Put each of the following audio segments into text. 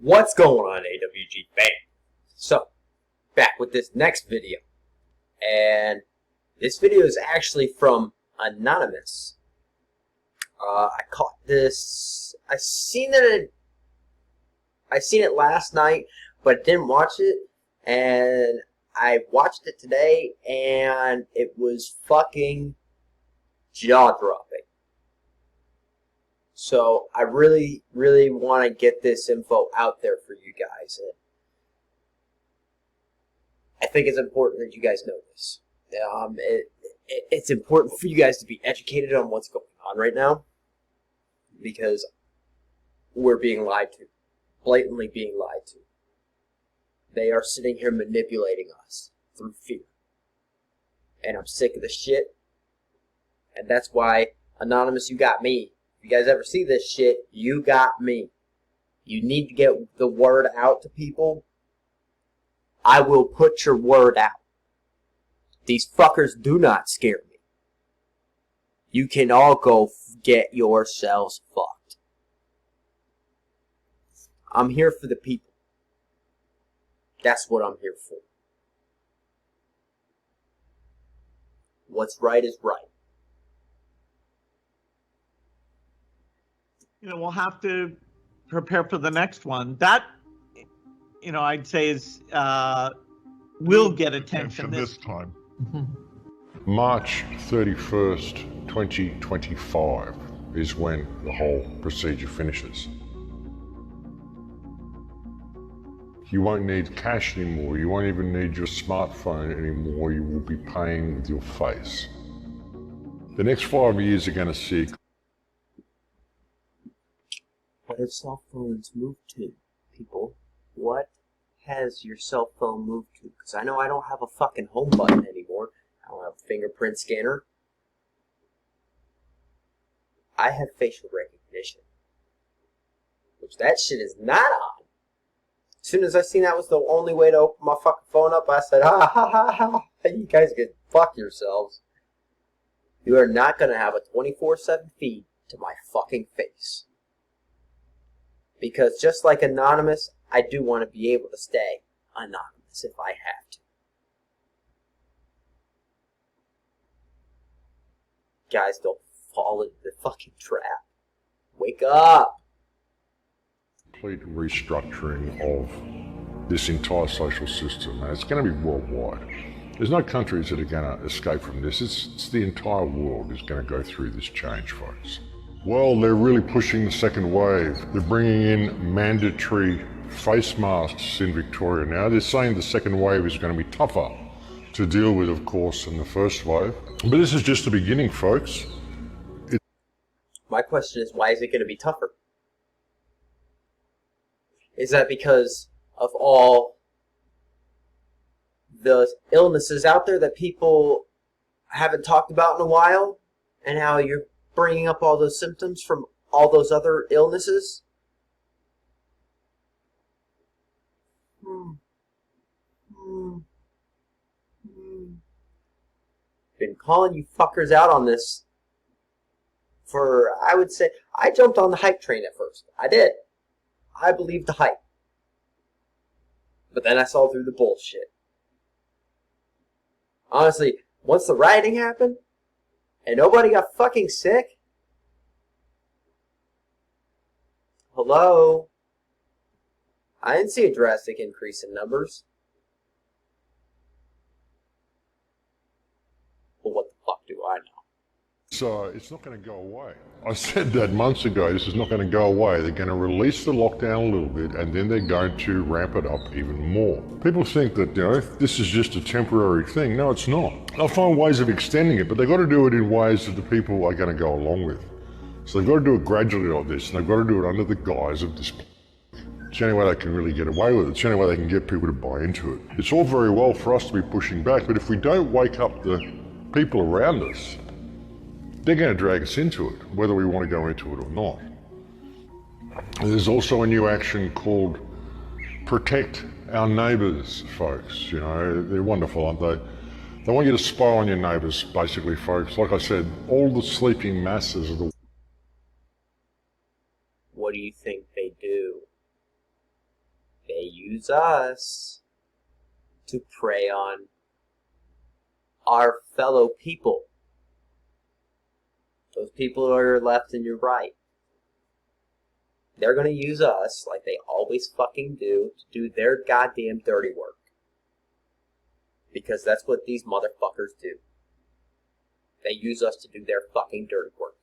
What's going on, AWGFAM? So, back with this next video. And this video is actually from Anonymous. I caught this. I seen it last night, but didn't watch it. And I watched it today, and it was fucking jaw-dropping. So I really want to get this info out there for you guys. And I think it's important that you guys know this. It's important for you guys to be educated on what's going on right now, because we're being lied to, blatantly being lied to. They are sitting here manipulating us through fear. And I'm sick of the shit. And that's why, Anonymous, you got me. If you guys ever see this shit, you got me. You need to get the word out to people. I will put your word out. These fuckers do not scare me. You can all go get yourselves fucked. I'm here for the people. That's what I'm here for. What's right is right. We'll have to prepare for the next one. That, I'd say is will get attention this time. March 31st, 2025 is when the whole procedure finishes. You won't need cash anymore. You won't even need your smartphone anymore. You will be paying with your face. The next 5 years are going to see. What have cell phones moved to, people? What has your cell phone moved to? Because I know I don't have a fucking home button anymore. I don't have a fingerprint scanner. I have facial recognition. Which that shit is not on. As soon as I seen that was the only way to open my fucking phone up, I said, ha ha ha ha. You guys can fuck yourselves. You are not going to have a 24/7 feed to my fucking face. Because just like Anonymous, I do want to be able to stay anonymous if I have to. Guys, don't fall into the fucking trap. Wake up! Complete restructuring of this entire social system, and it's going to be worldwide. There's no countries that are going to escape from this. It's the entire world is going to go through this change, folks. Well, they're really pushing the second wave. They're bringing in mandatory face masks in Victoria now. They're saying the second wave is going to be tougher to deal with, of course, than the first wave. But this is just the beginning, folks. My question is, why is it going to be tougher? Is that because of all the illnesses out there that people haven't talked about in a while? And how you're bringing up all those symptoms from all those other illnesses? Been calling you fuckers out on this for, I would say, I jumped on the hype train at first. I did. I believed the hype. But then I saw through the bullshit. Honestly, once the rioting happened, and nobody got fucking sick? Hello? I didn't see a drastic increase in numbers. Well, what the fuck do I know? So it's not going to go away. I said that months ago, this is not going to go away. They're going to release the lockdown a little bit, and then they're going to ramp it up even more. People think that, this is just a temporary thing. No, it's not. They'll find ways of extending it, but they've got to do it in ways that the people are going to go along with. So they've got to do it gradually like this, and they've got to do it under the guise of this. It's the only way they can really get away with it. It's the only way they can get people to buy into it. It's all very well for us to be pushing back, but if we don't wake up the people around us, they're going to drag us into it, whether we want to go into it or not. There's also a new action called Protect Our Neighbours, folks. They're wonderful, aren't they? They want you to spy on your neighbours, basically, folks. Like I said, all the sleeping masses of the... What do you think they do? use us to prey on our fellow people. Those people are your left and your right. They're gonna use us, like they always fucking do, to do their goddamn dirty work. Because that's what these motherfuckers do. They use us to do their fucking dirty work.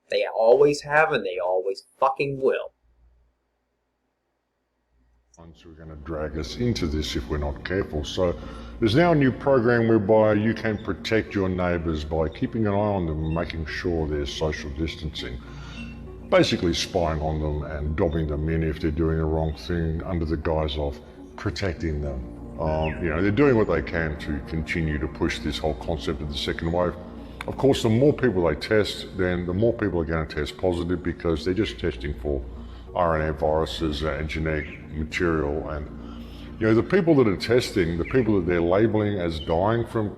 They always have and they always fucking will. Who are going to drag us into this if we're not careful. So there's now a new program whereby you can protect your neighbours by keeping an eye on them and making sure there's social distancing. Basically spying on them and dobbing them in if they're doing the wrong thing under the guise of protecting them. They're doing what they can to continue to push this whole concept of the second wave. Of course, the more people they test, then the more people are going to test positive because they're just testing for RNA viruses and genetic material. And, the people that are testing, the people that they're labeling as dying from,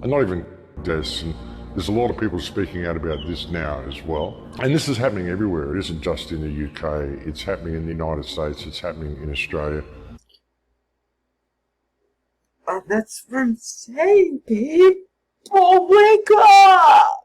are not even deaths. And there's a lot of people speaking out about this now as well. And this is happening everywhere. It isn't just in the UK. It's happening in the United States. It's happening in Australia. And that's what I'm saying, babe. Oh, wake up!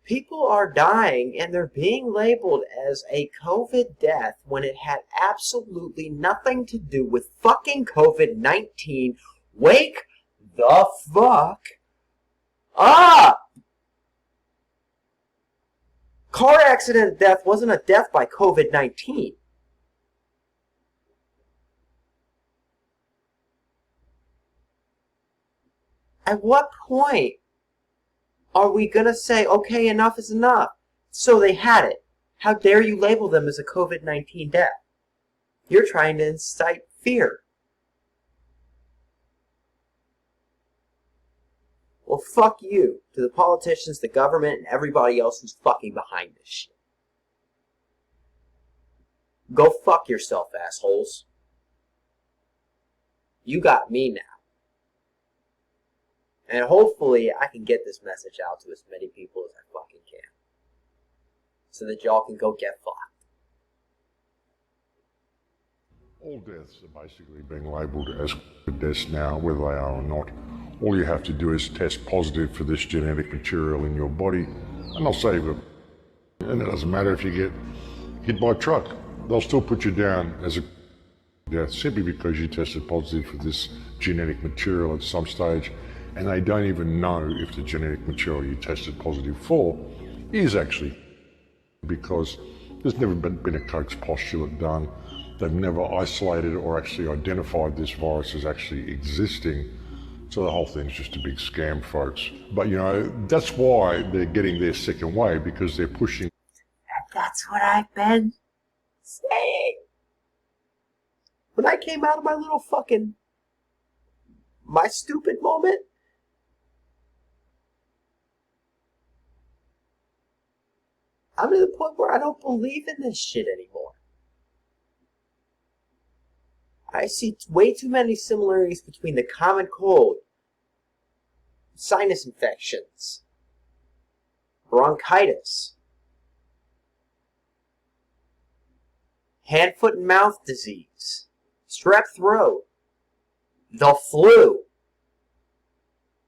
People are dying and they're being labeled as a COVID death when it had absolutely nothing to do with fucking COVID-19. Wake the fuck up! Car accident death wasn't a death by COVID-19. At what point are we going to say, okay, enough is enough? So they had it. How dare you label them as a COVID-19 death? You're trying to incite fear. Well, fuck you to the politicians, the government, and everybody else who's fucking behind this shit. Go fuck yourself, assholes. You got me now. And hopefully I can get this message out to as many people as I fucking can. So that y'all can go get fucked. All deaths are basically being labelled as deaths now, whether they are or not. All you have to do is test positive for this genetic material in your body, and they'll save it. And it doesn't matter if you get hit by a truck. They'll still put you down as a death simply because you tested positive for this genetic material at some stage. And they don't even know if the genetic material you tested positive for is actually, because there's never been a Koch's postulate done. They've never isolated or actually identified this virus as actually existing. So the whole thing's just a big scam, folks. But that's why they're getting their second wave, because they're pushing. And that's what I've been saying. When I came out of my stupid moment, I'm to the point where I don't believe in this shit anymore. I see way too many similarities between the common cold, sinus infections, bronchitis, hand, foot, and mouth disease, strep throat, the flu.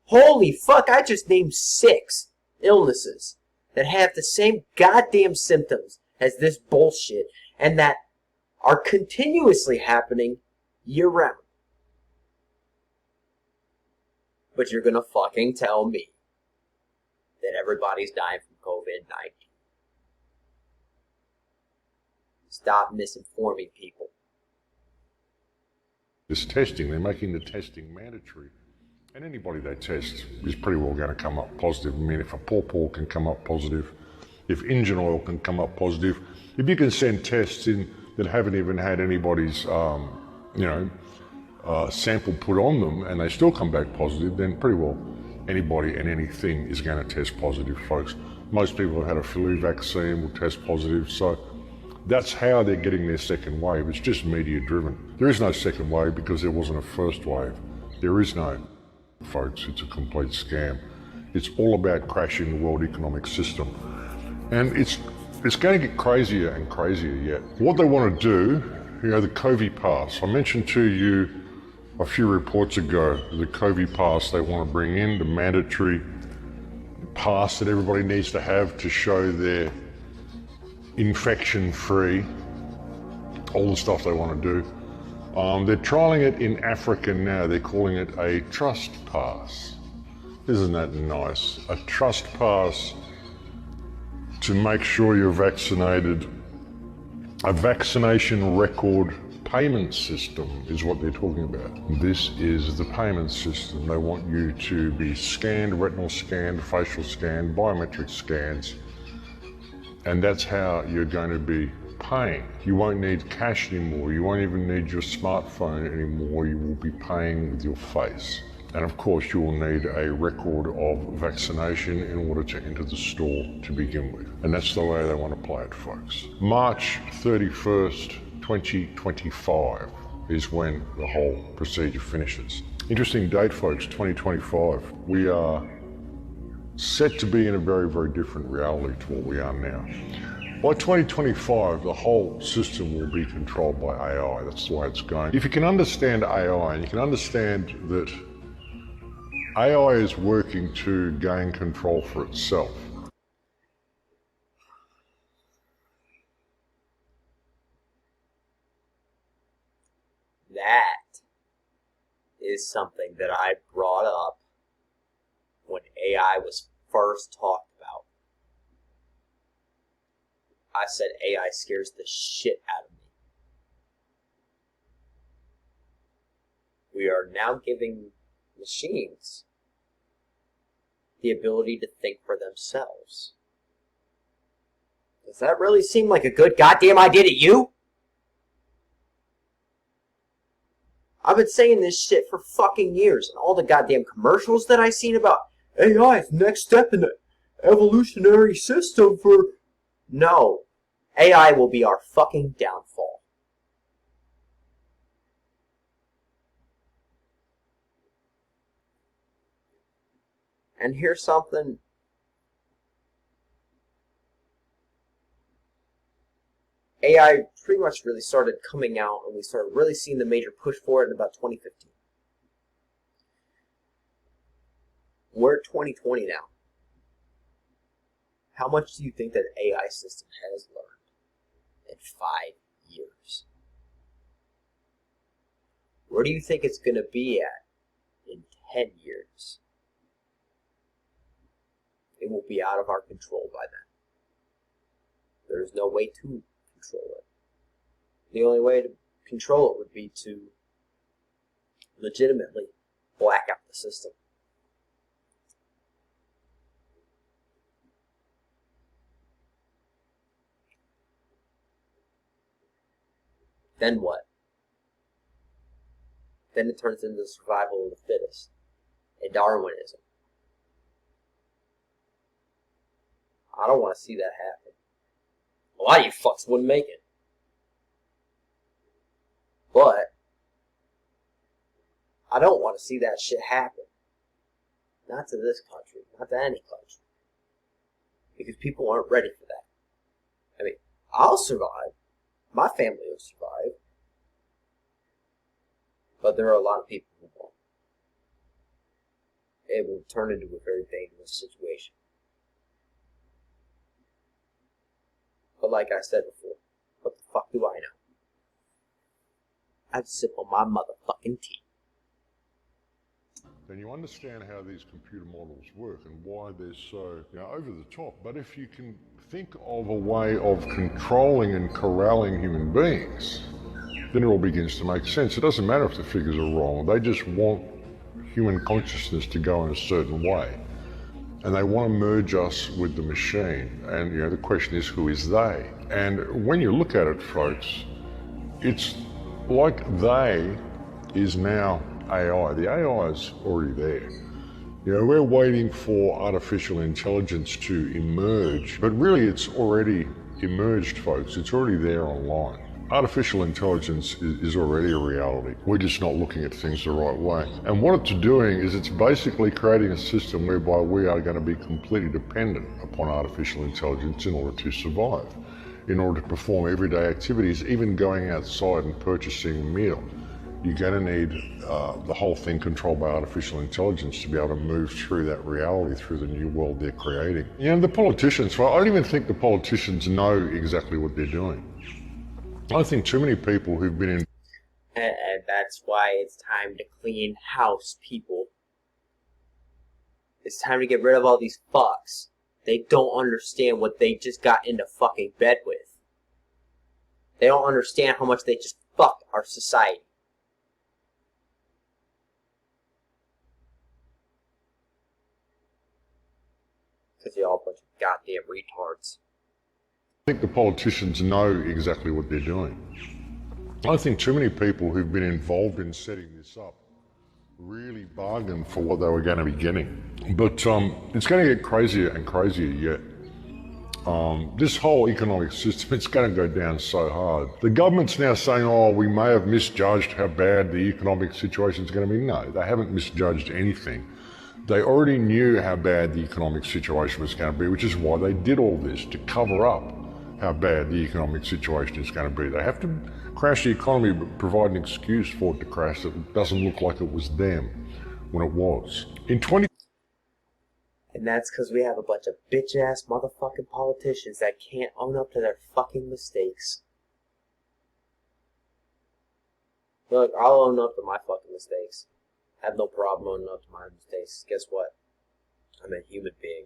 Holy fuck, I just named 6 illnesses that have the same goddamn symptoms as this bullshit and that are continuously happening year-round. But you're gonna fucking tell me that everybody's dying from COVID-19. Stop misinforming people. This testing, they're making the testing mandatory. And anybody they test is pretty well going to come up positive. I mean, if a pawpaw can come up positive, if engine oil can come up positive, if you can send tests in that haven't even had anybody's, sample put on them and they still come back positive, then pretty well anybody and anything is going to test positive, folks. Most people have had a flu vaccine will test positive, so that's how they're getting their second wave. It's just media driven. There is no second wave because there wasn't a first wave. There is no. Folks, it's a complete scam. It's all about crashing the world economic system. And it's It's going to get crazier and crazier yet. What they want to do, the COVID pass. I mentioned to you a few reports ago, the COVID pass they want to bring in, the mandatory pass that everybody needs to have to show they're infection-free, all the stuff they want to do. They're trialing it in Africa now. They're calling it a trust pass. Isn't that nice? A trust pass to make sure you're vaccinated. A vaccination record payment system is what they're talking about. This is the payment system. They want you to be scanned, retinal scanned, facial scanned, biometric scans, and that's how you're going to be paying. You won't need cash anymore. You won't even need your smartphone anymore. You will be paying with your face. And of course, you will need a record of vaccination in order to enter the store to begin with. And that's the way they want to play it, folks. March 31st, 2025 is when the whole procedure finishes. Interesting date, folks, 2025. We are set to be in a very, very different reality to what we are now. By 2025, the whole system will be controlled by AI. That's the way it's going. If you can understand AI, and you can understand that AI is working to gain control for itself. That is something that I brought up when AI was first talked about. I said AI scares the shit out of me. We are now giving machines the ability to think for themselves. Does that really seem like a good goddamn idea to you? I've been saying this shit for fucking years, and all the goddamn commercials that I've seen about AI is the next step in the evolutionary system for... No. AI will be our fucking downfall. And here's something. AI pretty much really started coming out, and we started really seeing the major push for it in about 2015. We're at 2020 now. How much do you think that AI system has learned in 5 years? Where do you think it's going to be at in 10 years? It will be out of our control by then. There's no way to control it. The only way to control it would be to legitimately black out the system. Then what? Then it turns into survival of the fittest and Darwinism. I don't want to see that happen. A lot of you fucks wouldn't make it. But I don't want to see that shit happen. Not to this country. Not to any country. Because people aren't ready for that. I mean, I'll survive. My family will survive. But there are a lot of people who won't. It will turn into a very dangerous situation. But like I said before, what the fuck do I know? I sip on my motherfucking tea. Then you understand how these computer models work and why they're so over the top. But if you can think of a way of controlling and corralling human beings, then it all begins to make sense. It doesn't matter if the figures are wrong. They just want human consciousness to go in a certain way. And they want to merge us with the machine. And the question is, who is they? And when you look at it, folks, it's like they is now AI. The AI is already there. We're waiting for artificial intelligence to emerge, but really it's already emerged, folks. It's already there online. Artificial intelligence is already a reality. We're just not looking at things the right way. And what it's doing is it's basically creating a system whereby we are going to be completely dependent upon artificial intelligence in order to survive, in order to perform everyday activities, even going outside and purchasing a meal. You're going to need the whole thing controlled by artificial intelligence to be able to move through that reality, through the new world they're creating. You know, the politicians, well, I don't even think the politicians know exactly what they're doing. I think too many people who've been in... And that's why it's time to clean house, people. It's time to get rid of all these fucks. They don't understand what they just got into fucking bed with. They don't understand how much they just fucked our society. Because you're all a bunch of goddamn retards. I think the politicians know exactly what they're doing. I think too many people who've been involved in setting this up really bargained for what they were going to be getting. But it's going to get crazier and crazier yet. This whole economic system, it's going to go down so hard. The government's now saying, oh, we may have misjudged how bad the economic situation is going to be. No, they haven't misjudged anything. They already knew how bad the economic situation was going to be, which is why they did all this, to cover up how bad the economic situation is going to be. They have to crash the economy, but provide an excuse for it to crash that it doesn't look like it was them when it was. And that's because we have a bunch of bitch-ass motherfucking politicians that can't own up to their fucking mistakes. Look, I'll own up to my fucking mistakes. I have no problem owning up to my mistakes. Guess what? I'm a human being.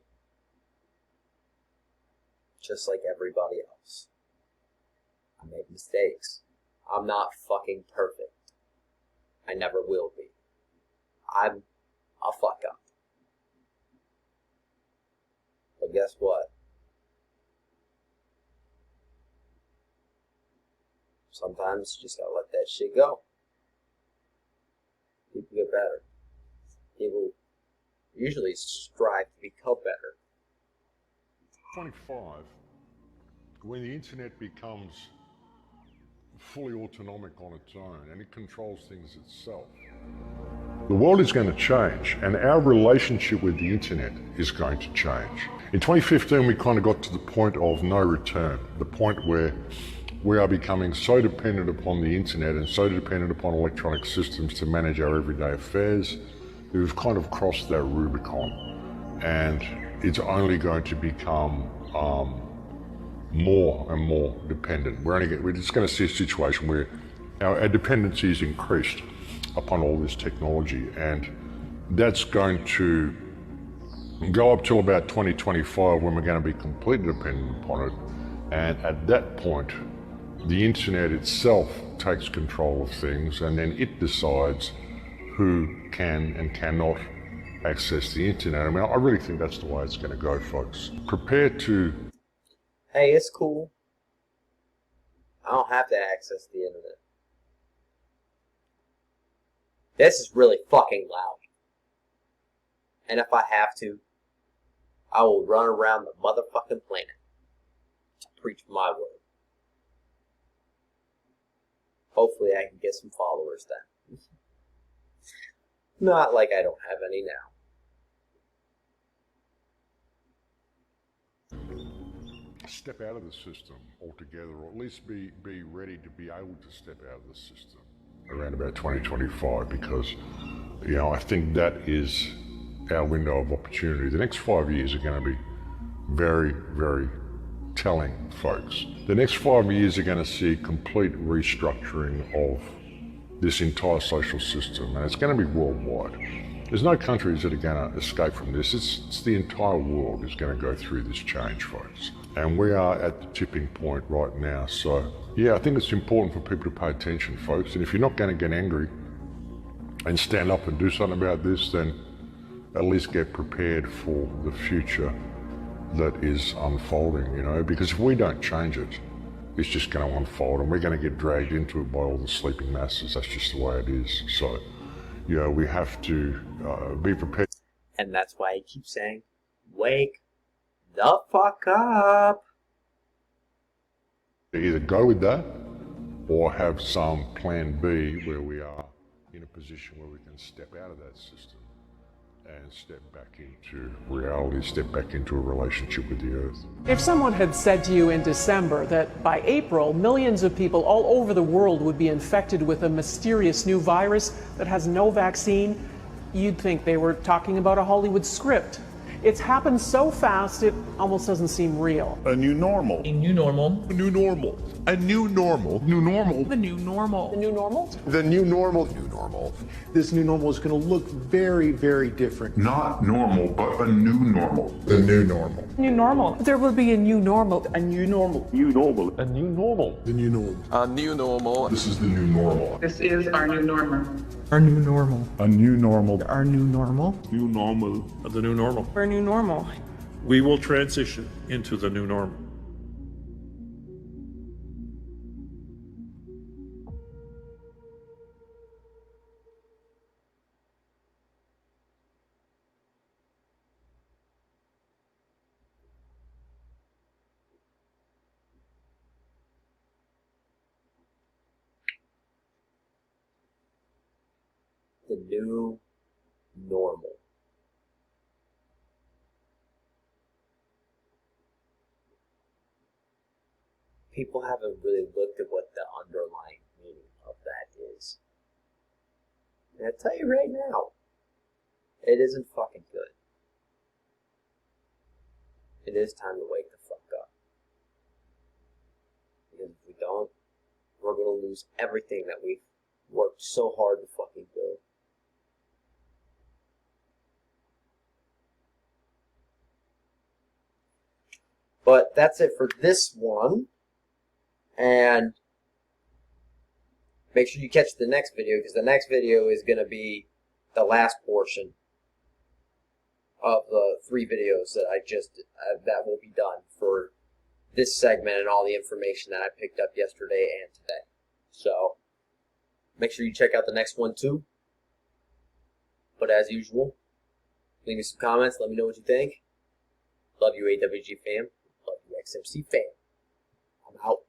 Just like everybody else. I make mistakes. I'm not fucking perfect. I never will be. I'll fuck up. But guess what? Sometimes you just gotta let that shit go. People get better. People usually strive to become better. 25, when the internet becomes fully autonomic on its own and it controls things itself, the world is going to change, and our relationship with the internet is going to change. In 2015, we kind of got to the point of no return, the point where we are becoming so dependent upon the internet and so dependent upon electronic systems to manage our everyday affairs, that we've kind of crossed that Rubicon, and it's only going to become more and more dependent. We're just going to see a situation where our dependency is increased upon all this technology, and that's going to go up till about 2025 when we're going to be completely dependent upon it. And at that point, the internet itself takes control of things, and then it decides who can and cannot access the internet. I mean, I really think that's the way it's going to go, folks. Prepare to... Hey, it's cool. I don't have to access the internet. This is really fucking loud. And if I have to, I will run around the motherfucking planet to preach my word. Hopefully I can get some followers then. Not like I don't have any now. Step out of the system altogether, or at least be ready to be able to step out of the system around about 2025, because, you know, I think that is our window of opportunity. The next 5 years are going to be very, very telling, folks. The next 5 years are going to see complete restructuring of this entire social system, and it's going to be worldwide. There's no countries that are going to escape from this. It's the entire world is going to go through this change, folks. And we are at the tipping point right now. So, yeah, I think it's important for people to pay attention, folks. And if you're not going to get angry and stand up and do something about this, then at least get prepared for the future that is unfolding, you know, because if we don't change it, it's just going to unfold, and we're going to get dragged into it by all the sleeping masses. That's just the way it is. So, you know, we have to be prepared. And that's why I keep saying, wake the fuck up. Either go with that or have some plan B where we are in a position where we can step out of that system and step back into reality, step back into a relationship with the earth. If someone had said to you in December that by April, millions of people all over the world would be infected with a mysterious new virus that has no vaccine, you'd think they were talking about a Hollywood script. It's happened so fast, it almost doesn't seem real. A new normal. A new normal. A new normal. A new normal. New normal. The new normal. The new normal? The new normal. New normal. This new normal is going to look very, very different. Not normal, but a new normal. The new normal. New normal. There will be a new normal. A new normal. New normal. A new normal. The new normal. A new normal. This is the new normal. This is our new normal. Our new normal. A new normal. Our new normal. New normal. The new normal. Our new normal. We will transition into the new normal. The new normal. People haven't really looked at what the underlying meaning of that is. And I tell you right now, it isn't fucking good. It is time to wake the fuck up. Because if we don't, we're gonna lose everything that we've worked so hard to fucking build. But that's it for this one. And make sure you catch the next video, because the next video is going to be the last portion of the 3 videos that that will be done for this segment and all the information that I picked up yesterday and today. So make sure you check out the next one too. But as usual, leave me some comments. Let me know what you think. Love you, AWGFAM. Love you, XMCFAM. I'm out.